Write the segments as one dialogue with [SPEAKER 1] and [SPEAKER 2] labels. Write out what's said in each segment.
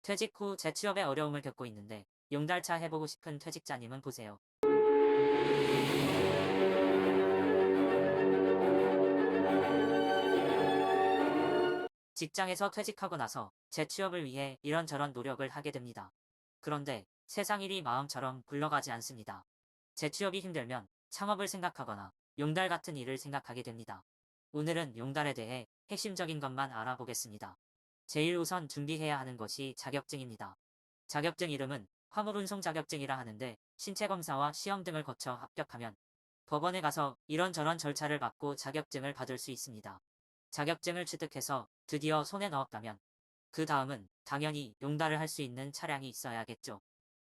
[SPEAKER 1] 퇴직 후 재취업에 어려움을 겪고 있는데 용달차 해보고 싶은 퇴직자님은 보세요. 직장에서 퇴직하고 나서 재취업을 위해 이런저런 노력을 하게 됩니다. 그런데 세상 일이 마음처럼 굴러가지 않습니다. 재취업이 힘들면 창업을 생각하거나 용달 같은 일을 생각하게 됩니다. 오늘은 용달에 대해 핵심적인 것만 알아보겠습니다. 제일 우선 준비해야 하는 것이 자격증입니다. 자격증 이름은 화물운송 자격증이라 하는데 신체 검사와 시험 등을 거쳐 합격하면 법원에 가서 이런저런 절차를 받고 자격증을 받을 수 있습니다. 자격증을 취득해서 드디어 손에 넣었다면 그 다음은 당연히 용달을 할 수 있는 차량이 있어야겠죠.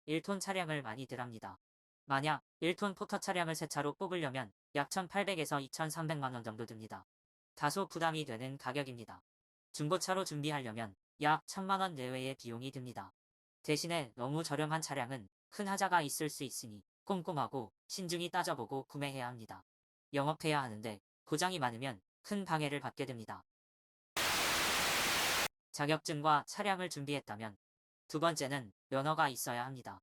[SPEAKER 1] 1톤 차량을 많이들 합니다. 만약 1톤 포터 차량을 새 차로 뽑으려면 약 1,800에서 2,300만 원 정도 듭니다. 다소 부담이 되는 가격입니다. 중고차로 준비하려면 약 1,000만 원 내외의 비용이 듭니다. 대신에 너무 저렴한 차량은 큰 하자가 있을 수 있으니 꼼꼼하고 신중히 따져보고 구매해야 합니다. 영업해야 하는데 고장이 많으면 큰 방해를 받게 됩니다. 자격증과 차량을 준비했다면 두 번째는 면허가 있어야 합니다.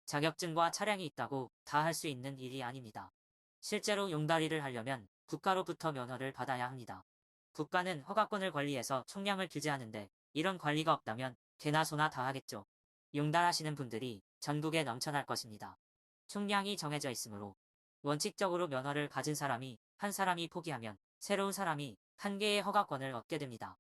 [SPEAKER 1] 자격증과 차량이 있다고 다 할 수 있는 일이 아닙니다. 실제로 용달이를 하려면 국가로부터 면허를 받아야 합니다. 국가는 허가권을 관리해서 총량을 규제하는데 이런 관리가 없다면 개나 소나 다 하겠죠. 용달하시는 분들이 전국에 넘쳐날 것입니다. 총량이 정해져 있으므로 원칙적으로 면허를 가진 사람이 한 사람이 포기하면 새로운 사람이 한 개의 허가권을 얻게 됩니다.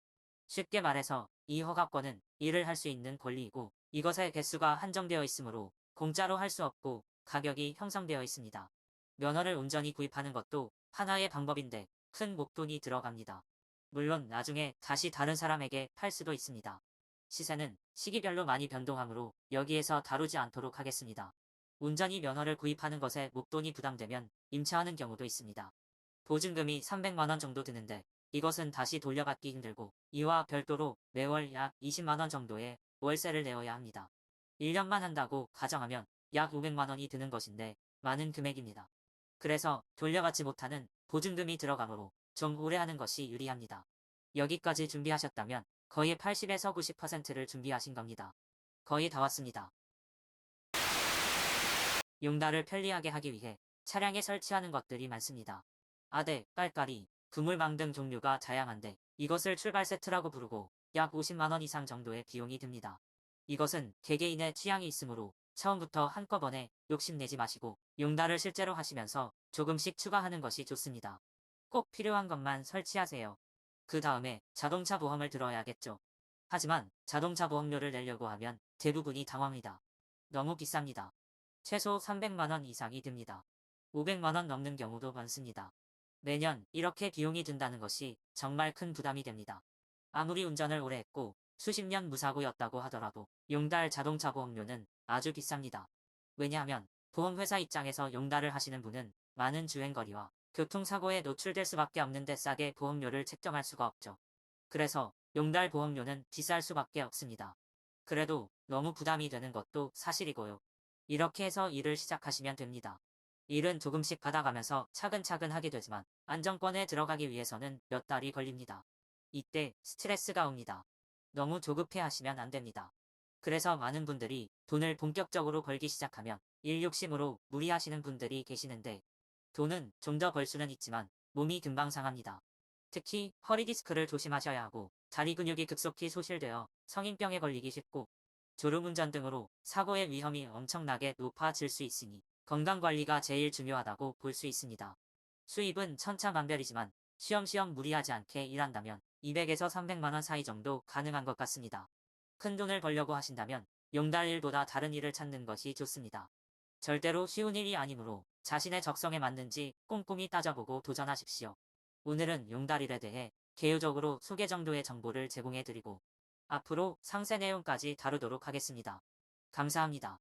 [SPEAKER 1] 쉽게 말해서 이 허가권은 일을 할 수 있는 권리이고 이것의 개수가 한정되어 있으므로 공짜로 할 수 없고 가격이 형성되어 있습니다. 면허를 온전히 구입하는 것도 하나의 방법인데 큰 목돈이 들어갑니다. 물론 나중에 다시 다른 사람에게 팔 수도 있습니다. 시세는 시기별로 많이 변동하므로 여기에서 다루지 않도록 하겠습니다. 온전히 면허를 구입하는 것에 목돈이 부담되면 임차하는 경우도 있습니다. 보증금이 300만 원 정도 드는데 이것은 다시 돌려받기 힘들고 이와 별도로 매월 약 20만 원 정도의 월세를 내어야 합니다. 1년만 한다고 가정하면 약 500만 원이 드는 것인데 많은 금액입니다. 그래서 돌려받지 못하는 보증금이 들어가므로 좀 오래 하는 것이 유리합니다. 여기까지 준비하셨다면 거의 80에서 90%를 준비하신 겁니다. 거의 다 왔습니다. 용달을 편리하게 하기 위해 차량에 설치하는 것들이 많습니다. 아대, 깔깔이, 그물망 등 종류가 다양한데 이것을 출발 세트라고 부르고 약 50만 원 이상 정도의 비용이 듭니다. 이것은 개개인의 취향이 있으므로 처음부터 한꺼번에 욕심내지 마시고 용달을 실제로 하시면서 조금씩 추가하는 것이 좋습니다. 꼭 필요한 것만 설치하세요. 그 다음에 자동차 보험을 들어야겠죠. 하지만 자동차 보험료를 내려고 하면 대부분이 당황합니다. 너무 비쌉니다. 최소 300만 원 이상이 듭니다. 500만 원 넘는 경우도 많습니다. 매년 이렇게 비용이 든다는 것이 정말 큰 부담이 됩니다. 아무리 운전을 오래 했고 수십 년 무사고였다고 하더라도 용달 자동차 보험료는 아주 비쌉니다. 왜냐하면 보험회사 입장에서 용달을 하시는 분은 많은 주행거리와 교통사고에 노출될 수밖에 없는데 싸게 보험료를 책정할 수가 없죠. 그래서 용달 보험료는 비쌀 수밖에 없습니다. 그래도 너무 부담이 되는 것도 사실이고요. 이렇게 해서 일을 시작하시면 됩니다. 일은 조금씩 받아가면서 차근차근 하게 되지만 안정권에 들어가기 위해서는 몇 달이 걸립니다. 이때 스트레스가 옵니다. 너무 조급해 하시면 안 됩니다. 그래서 많은 분들이 돈을 본격적으로 벌기 시작하면 일 욕심으로 무리하시는 분들이 계시는데 돈은 좀 더 벌 수는 있지만 몸이 금방 상합니다. 특히 허리 디스크를 조심하셔야 하고 다리 근육이 급속히 소실되어 성인병에 걸리기 쉽고 졸음운전 등으로 사고의 위험이 엄청나게 높아질 수 있으니 건강관리가 제일 중요하다고 볼 수 있습니다. 수입은 천차만별이지만 쉬엄쉬엄 무리하지 않게 일한다면 200에서 300만 원 사이 정도 가능한 것 같습니다. 큰 돈을 벌려고 하신다면 용달 일보다 다른 일을 찾는 것이 좋습니다. 절대로 쉬운 일이 아니므로 자신의 적성에 맞는지 꼼꼼히 따져보고 도전하십시오. 오늘은 용달 일에 대해 개요적으로 소개 정도의 정보를 제공해드리고 앞으로 상세 내용까지 다루도록 하겠습니다. 감사합니다.